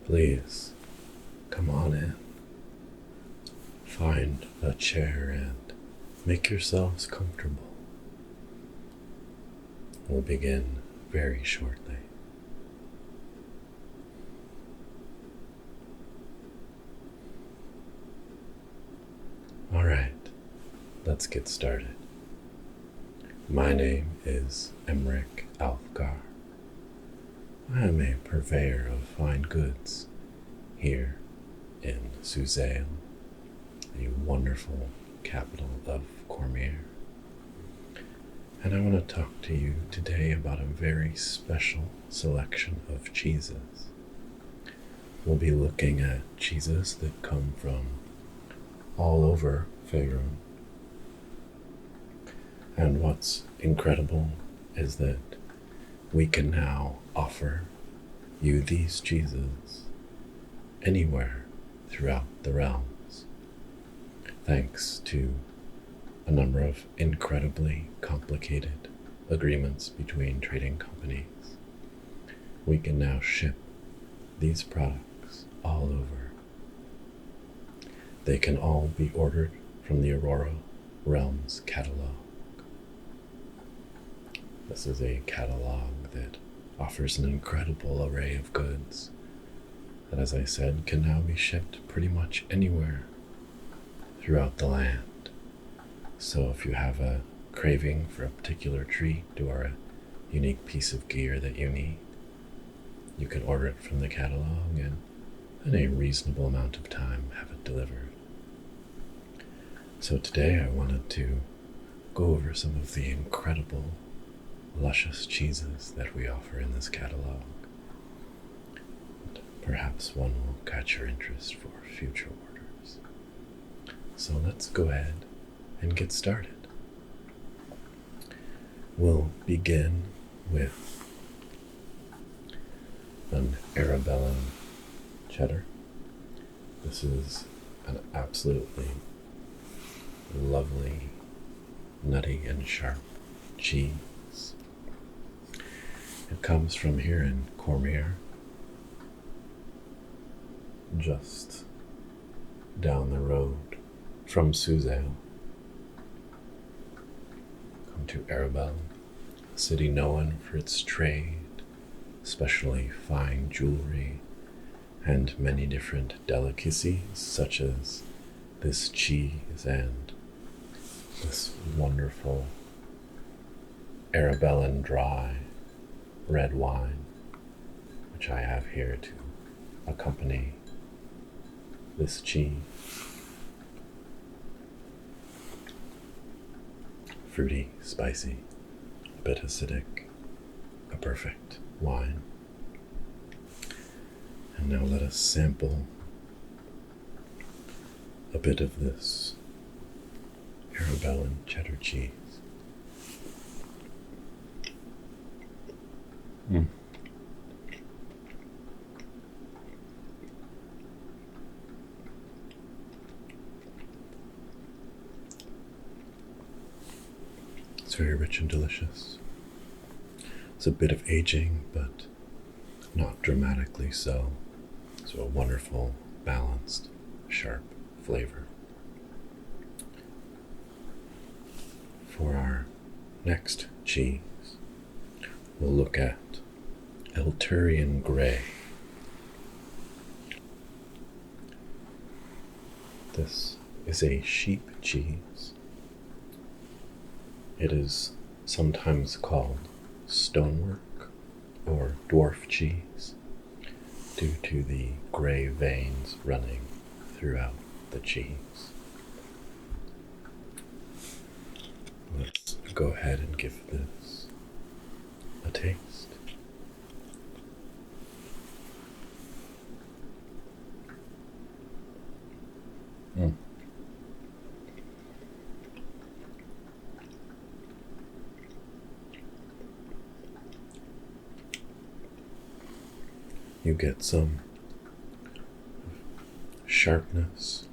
Please, come on in. Find a chair and make yourselves comfortable. We'll begin very shortly. All right, let's get started. My name is Emric Alfgar. I am a purveyor of fine goods here in Suzail, the wonderful capital of Cormier. And I want to talk to you today about a very special selection of cheeses. We'll be looking at cheeses that come from all over Faerun. And what's incredible is that we can now offer you these cheeses anywhere throughout the realms, thanks to a number of incredibly complicated agreements between trading companies. We can now ship these products all over. They can all be ordered from the Aurora Realms Catalogue. This is a catalog that offers an incredible array of goods that, as I said, can now be shipped pretty much anywhere throughout the land. So if you have a craving for a particular treat or a unique piece of gear that you need, you can order it from the catalog and in a reasonable amount of time have it delivered. So today I wanted to go over some of the incredible luscious cheeses that we offer in this catalog. And perhaps one will catch your interest for future orders. So let's go ahead and get started. We'll begin with an Arabella cheddar. This is an absolutely lovely, nutty and sharp cheese. It comes from here in Cormier, just down the road from Suzail. Come to Arabella, a city known for its trade, especially fine jewelry and many different delicacies such as this cheese and this wonderful Arabellan dry red wine, which I have here to accompany this cheese. Fruity, spicy, a bit acidic, a perfect wine. And now let us sample a bit of this Arabellan cheddar cheese. It's very rich and delicious. It's a bit of aging, but not dramatically so. So a wonderful, balanced, sharp flavor. For our next cheese, we'll look at Alturian Grey. This is a sheep cheese. It is sometimes called stonework or dwarf cheese due to the gray veins running throughout the cheese. Let's go ahead and give this a taste. You get some sharpness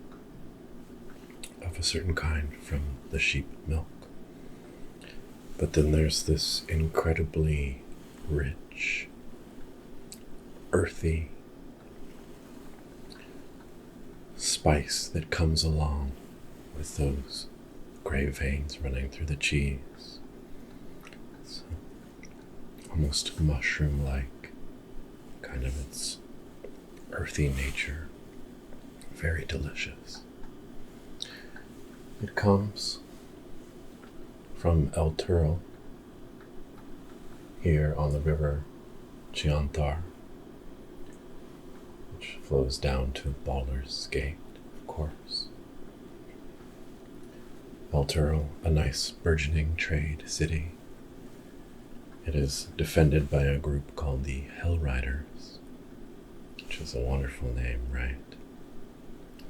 of a certain kind from the sheep milk. But then there's this incredibly rich, earthy spice that comes along with those gray veins running through the cheese. It's almost mushroom-like, kind of its earthy nature. Very delicious. It comes from Alturian, here on the river Chiantar, which flows down to Baldur's Gate, of course. Alturian, a nice burgeoning trade city. It is defended by a group called the Hell Riders, which is a wonderful name, right?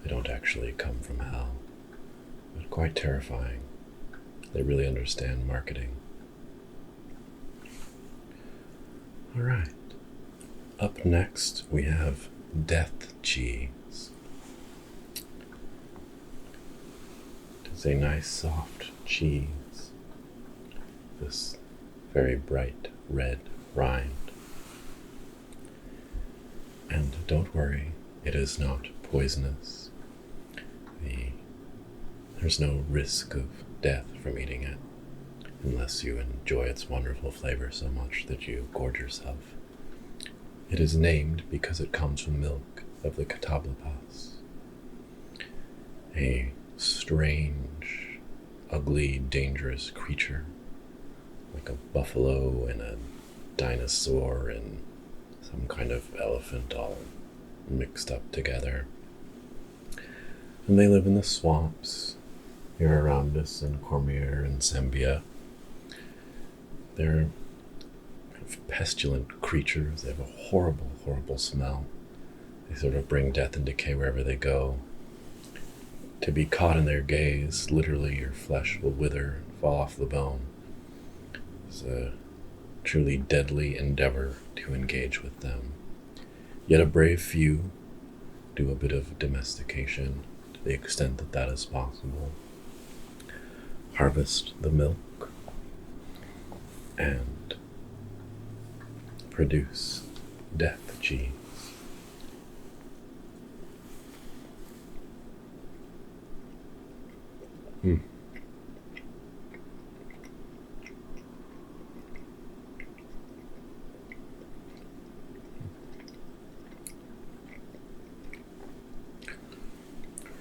They don't actually come from hell, but quite terrifying. They really understand marketing. All right. Up next, we have death cheese. It's a nice soft cheese. This very bright red rind. And don't worry, it is not poisonous. There's no risk of death from eating it, unless you enjoy its wonderful flavor so much that you gorge yourself. It is named because it comes from milk of the Catalogue, a strange, ugly, dangerous creature, like a buffalo and a dinosaur and some kind of elephant all mixed up together. And they live in the swamps here around us in Cormier and Sembia. They're kind of pestilent creatures. They have a horrible, horrible smell. They sort of bring death and decay wherever they go. To be caught in their gaze, literally your flesh will wither and fall off the bone. It's a truly deadly endeavor to engage with them. Yet a brave few do a bit of domestication to the extent that that is possible. Harvest the milk and produce death cheese.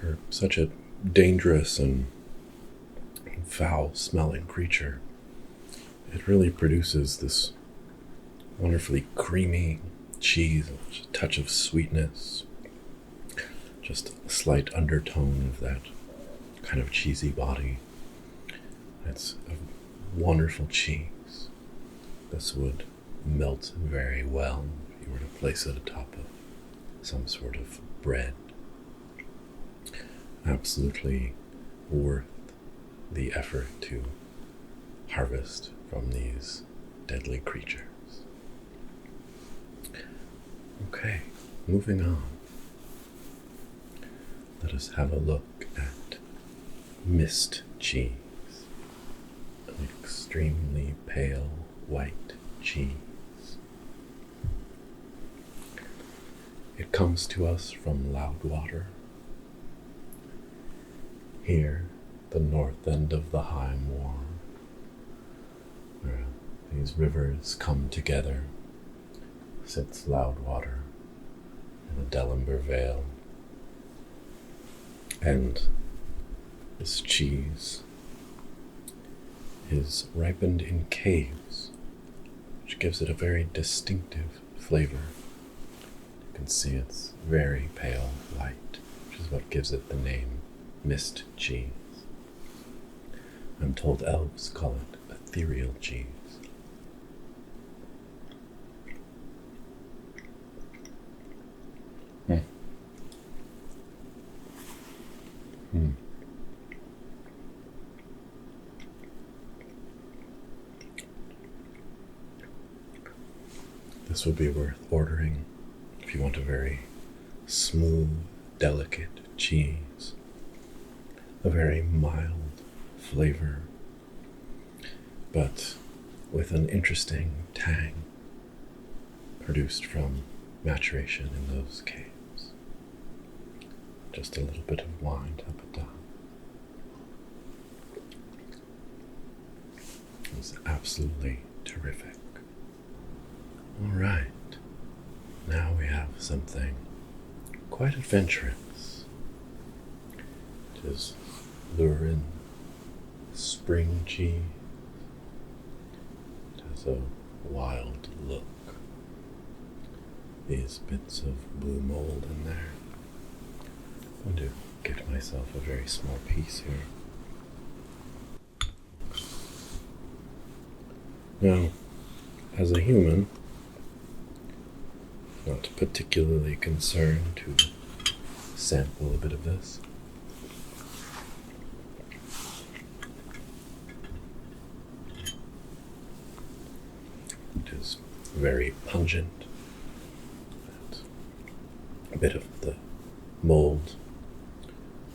For such a dangerous and foul-smelling creature, it really produces this wonderfully creamy cheese, a touch of sweetness, just a slight undertone of that kind of cheesy body. It's a wonderful cheese. This would melt very well if you were to place it atop of some sort of bread. Absolutely worth the effort to harvest from these deadly creatures. Okay, moving on. Let us have a look at mist cheese, an extremely pale white cheese. It comes to us from Loudwater, here, the north end of the High Moor, where these rivers come together, sits Loudwater in the Dellenber Vale. And this cheese is ripened in caves, which gives it a very distinctive flavor. You can see it's very pale white, which is what gives it the name mist cheese. I'm told elves call it ethereal cheese. This would be worth ordering if you want a very smooth, delicate cheese. A very mild flavor, but with an interesting tang produced from maturation in those caves. just a little bit of wine to help it down. It was absolutely terrific. All right, now we have something quite adventurous. It is Lurin spring cheese. It has a wild look. These bits of blue mold in there. I'm going to get myself a very small piece here. Now, as a human, not particularly concerned to sample a bit of this. It is very pungent. A bit of the mold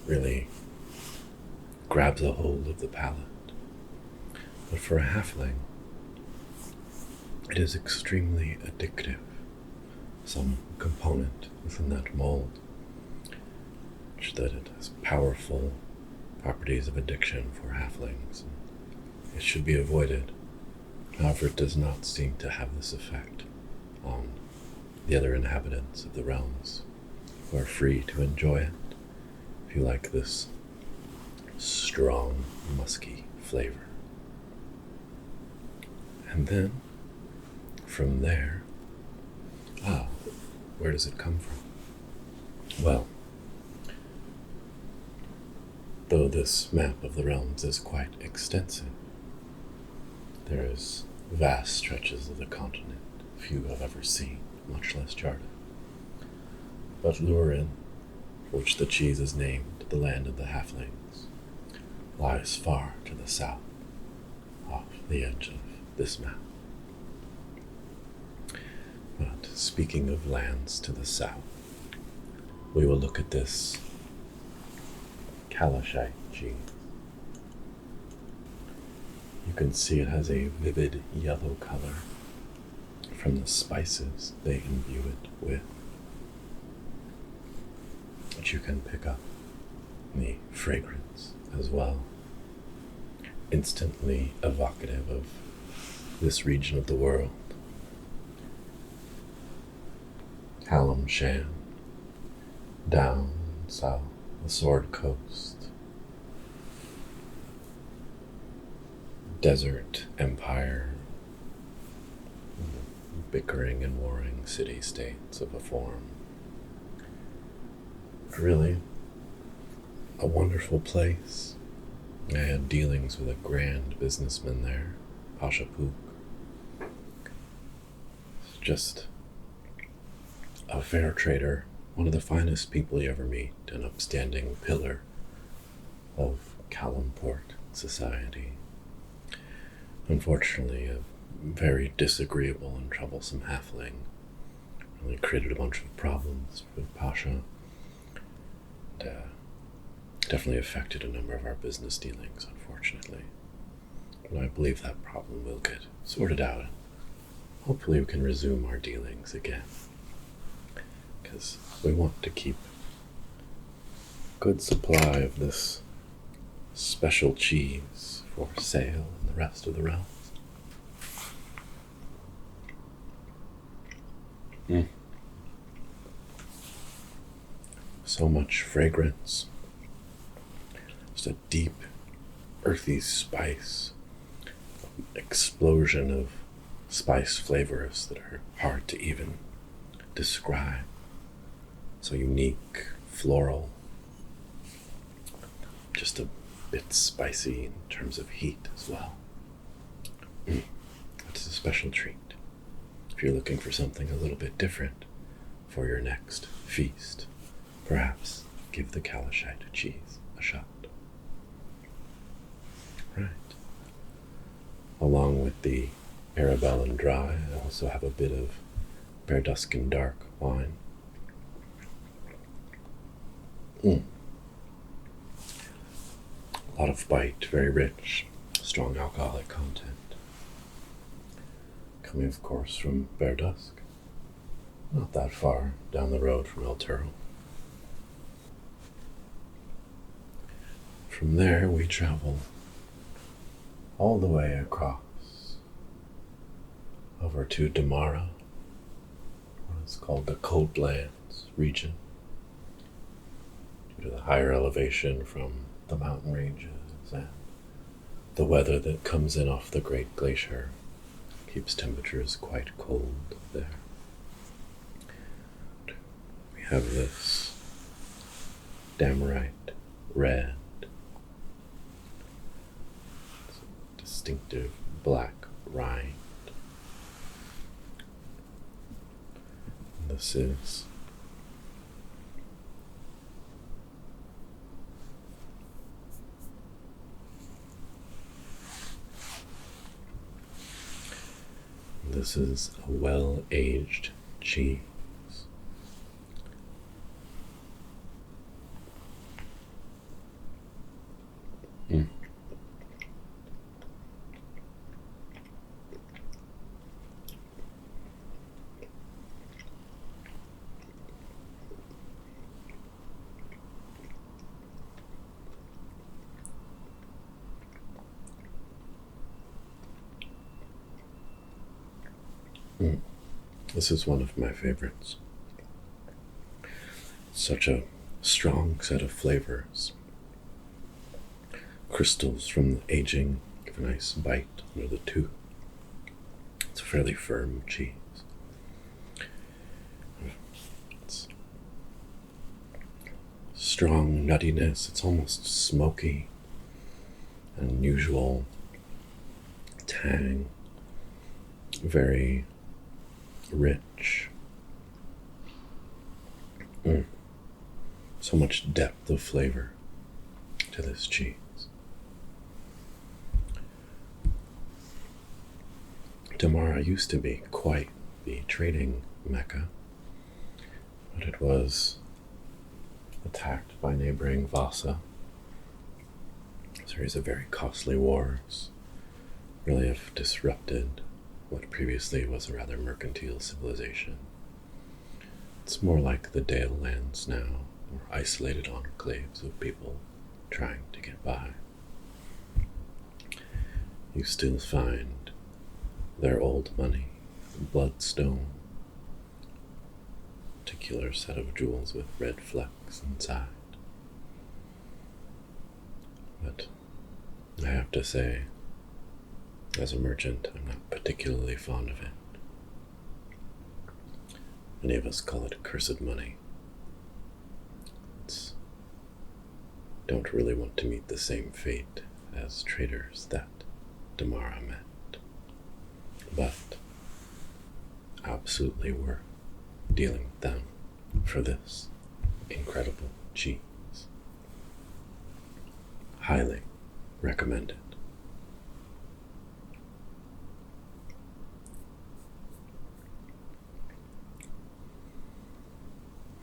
really grabs a hold of the palate. But for a halfling, it is extremely addictive. Some component within that mold, which that it has powerful properties of addiction for halflings. It should be avoided. However, it does not seem to have this effect on the other inhabitants of the realms, who are free to enjoy it if you like this strong, musky flavor. And then, from there, where does it come from? Well, though this map of the realms is quite extensive, there is vast stretches of the continent few have ever seen, much less charted. But Lurin, for which the cheese is named, the land of the halflings, lies far to the south, off the edge of this map. But speaking of lands to the south, we will look at this Calishite cheese. You can see it has a vivid yellow color from the spices they imbue it with, which you can pick up in the fragrance as well. Instantly evocative of this region of the world. Calimshan, down south, the Sword Coast, desert empire, bickering and warring city-states of a form. Really, a wonderful place. I had dealings with a grand businessman there, Pasha Pook. Just a fair trader, one of the finest people you ever meet, an upstanding pillar of Kalimport society. Unfortunately, a very disagreeable and troublesome halfling. Really created a bunch of problems with Pasha. And, definitely affected a number of our business dealings, unfortunately. But I believe that problem will get sorted out. Hopefully we can resume our dealings again. Because we want to keep a good supply of this special cheese for sale in the rest of the realms. So much fragrance. Just a deep, earthy spice. Explosion of spice flavors that are hard to even describe. So unique, floral, just a bit spicy in terms of heat as well. It's a special treat if you're looking for something a little bit different for your next feast. Perhaps give the Calishite cheese a shot. Right. Along with the Arabella dry, I also have a bit of Berduscan dark wine. A lot of bite, very rich, strong alcoholic content. Coming, of course, from Berdusk, not that far down the road from Alturian. From there, we travel all the way across over to Damara, what is called the Coldlands region, due to the higher elevation from the mountain ranges and the weather that comes in off the Great Glacier keeps temperatures quite cold there. We have this Damarite red, distinctive black rind. And this is a well-aged cheese. This is one of my favorites. Such a strong set of flavors. Crystals from the aging give a nice bite under the tooth. It's a fairly firm cheese. It's strong nuttiness. It's almost smoky. An unusual tang. Very rich. So much depth of flavor to this cheese. Damara used to be quite the trading mecca, but it was attacked by neighboring Vasa. A series of very costly wars really have disrupted what previously was a rather mercantile civilization. It's more like the Dale lands now, or isolated enclaves of people trying to get by. You still find their old money, bloodstone, particular set of jewels with red flecks inside. But I have to say, as a merchant, I'm not particularly fond of it. Many of us call it cursed money. Don't really want to meet the same fate as traders that Damara met. But absolutely worth dealing with them for this incredible cheese. Highly recommended.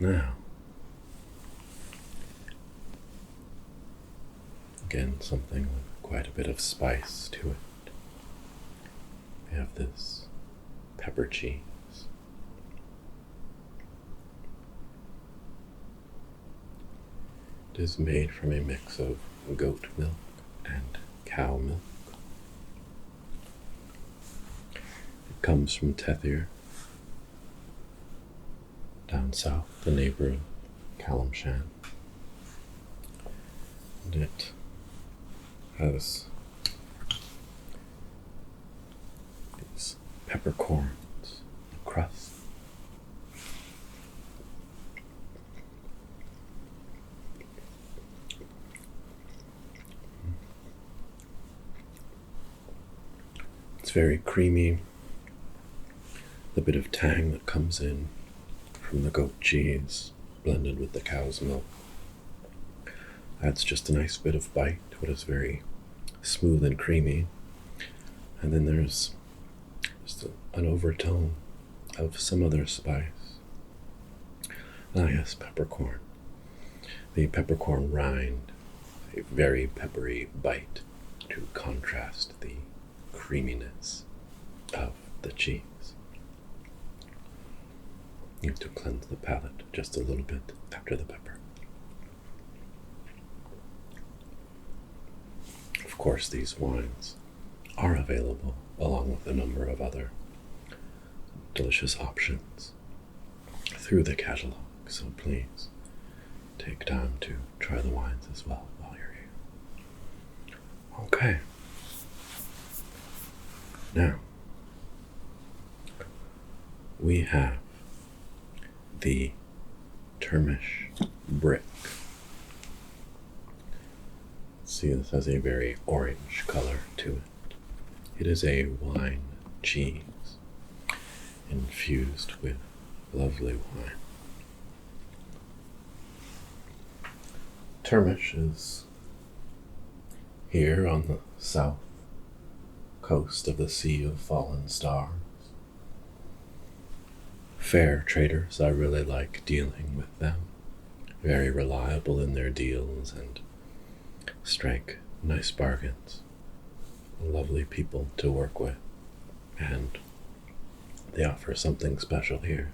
Now, again, something with quite a bit of spice to it. We have this pepper cheese. It is made from a mix of goat milk and cow milk. It comes from Tethyr, down south, the neighbor of Calishite. And it has these peppercorns, crust. It's very creamy. The bit of tang that comes in from the goat cheese blended with the cow's milk adds just a nice bit of bite to what is very smooth and creamy. And then there's just an overtone of some other spice. Ah yes, peppercorn. The peppercorn rind, a very peppery bite to contrast the creaminess of the cheese. You have to cleanse the palate just a little bit after the pepper. course, these wines are available along with a number of other delicious options through the catalog, so please take time to try the wines as well while you're here. Okay. Now, we have the Turmish brick. See, this has a very orange color to it. It is a wine cheese infused with lovely wine. Turmish is here on the south coast of the Sea of Fallen Stars. Fair traders, I really like dealing with them. Very reliable in their deals and strike nice bargains. Lovely people to work with, and they offer something special here.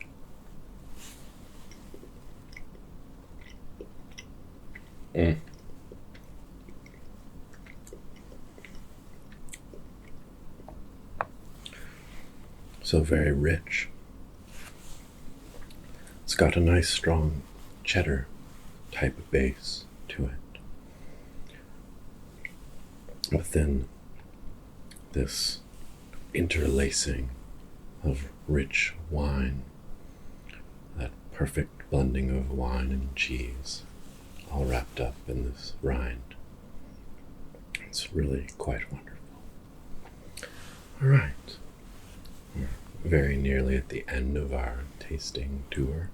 So very rich. It's got a nice strong cheddar type of base to it. But then this interlacing of rich wine, that perfect blending of wine and cheese, all wrapped up in this rind. It's really quite wonderful. All right, we're very nearly at the end of our tasting tour.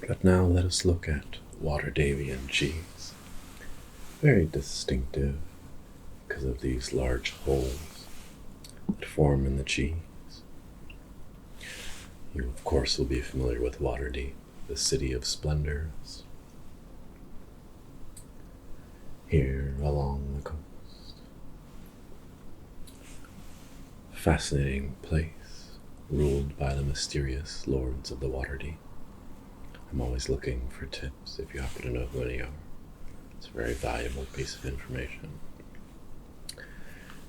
But now let us look at Waterdeepian cheese. Very distinctive because of these large holes that form in the cheese. You, of course, will be familiar with Waterdeep, the city of splendors, here along the coast. Fascinating place, ruled by the mysterious lords of the Waterdeep. I'm always looking for tips if you happen to know who any are. It's a very valuable piece of information.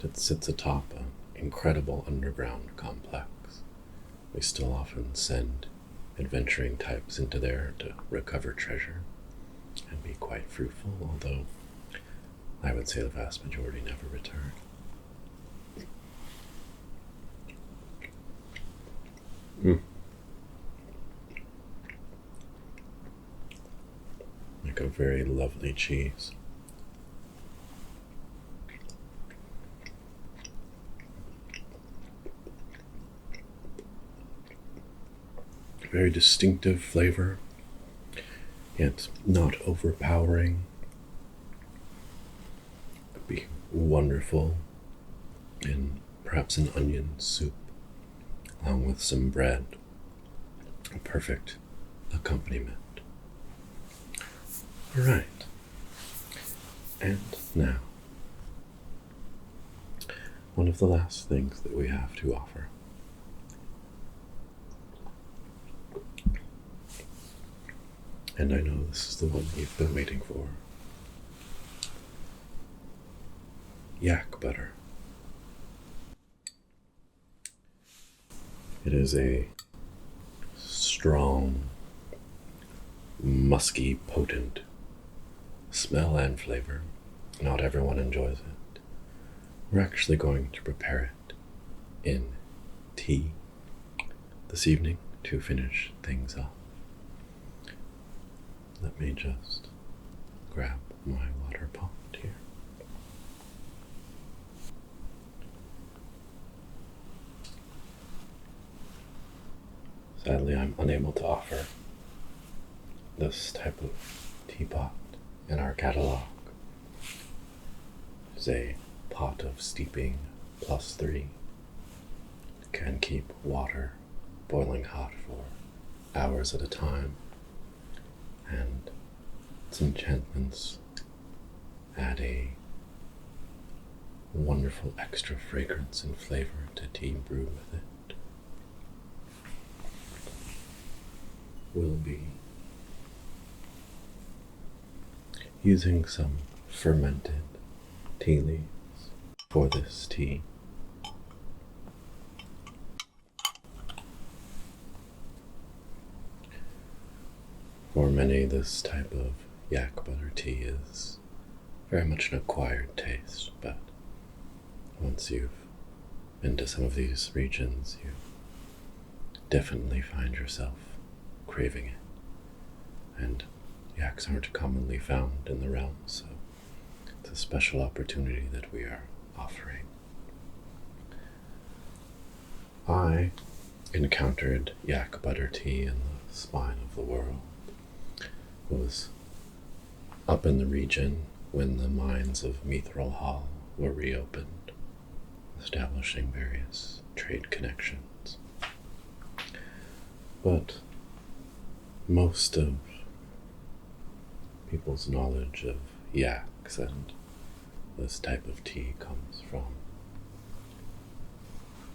It sits atop an incredible underground complex. We still often send adventuring types into there to recover treasure and be quite fruitful, although I would say the vast majority never return. Like a very lovely cheese. Very distinctive flavor, yet not overpowering. Could be wonderful in perhaps an onion soup, along with some bread. A perfect accompaniment. All right, and now, one of the last things that we have to offer. And I know this is the one you've been waiting for. Yak butter. It is a strong, musky, potent smell and flavor. Not everyone enjoys it. We're actually going to prepare it in tea this evening to finish things off. Let me just grab my water pot here. Sadly, I'm unable to offer this type of teapot in our catalog. It's a pot of steeping +3. Can keep water boiling hot for hours at a time, and its enchantments add a wonderful extra fragrance and flavor to tea brewed with it. We'll be using some fermented tea leaves for this tea. For many, this type of yak butter tea is very much an acquired taste, but once you've been to some of these regions, you definitely find yourself craving it. And yaks aren't commonly found in the realm, so it's a special opportunity that we are offering. I encountered yak butter tea in the spine of the world. Was up in the region when the mines of Mithril Hall were reopened, establishing various trade connections. But most of people's knowledge of yaks and this type of tea comes from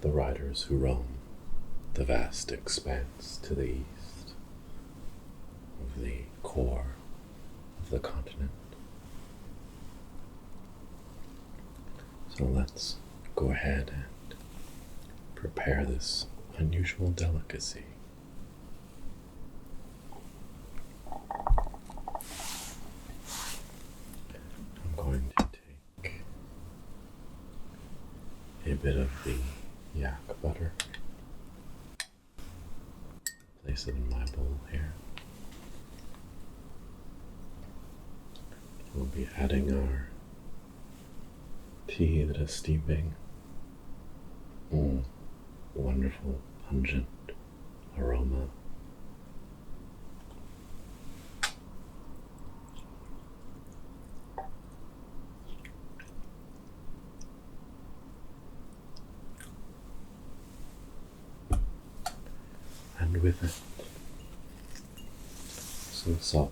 the riders who roam the vast expanse to the east of the core of the continent. So let's go ahead and prepare this unusual delicacy. I'm going to take a bit of the yak butter, place it in my bowl here. We'll be adding our tea that is steeping. Wonderful, pungent aroma. And with it, some salt.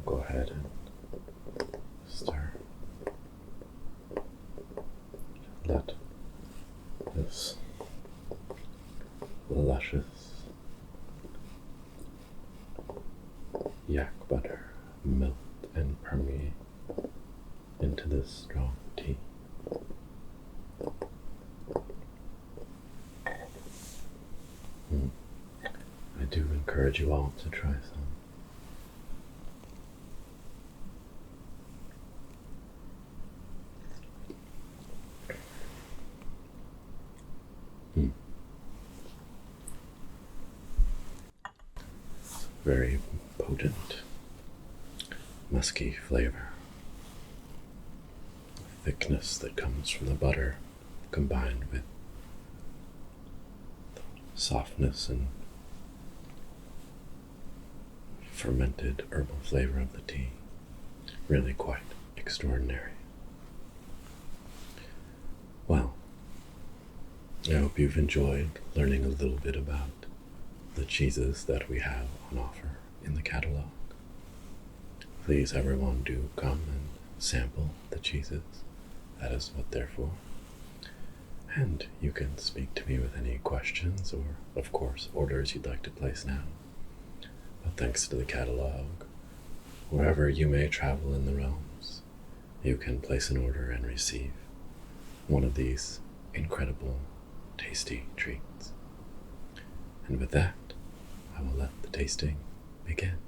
Go ahead and stir. Let this luscious yak butter melt and permeate into this strong tea. I do encourage you all to try some. Very potent, musky flavor. The thickness that comes from the butter combined with the softness and fermented herbal flavor of the tea. Really quite extraordinary. Well, I hope you've enjoyed learning a little bit about the cheeses that we have on offer in the catalog. Please, everyone, do come and sample the cheeses. That is what they're for. And you can speak to me with any questions or, of course, orders you'd like to place now. But thanks to the catalog, wherever you may travel in the realms, you can place an order and receive one of these incredible, tasty treats. And with that, I will let the tasting begin.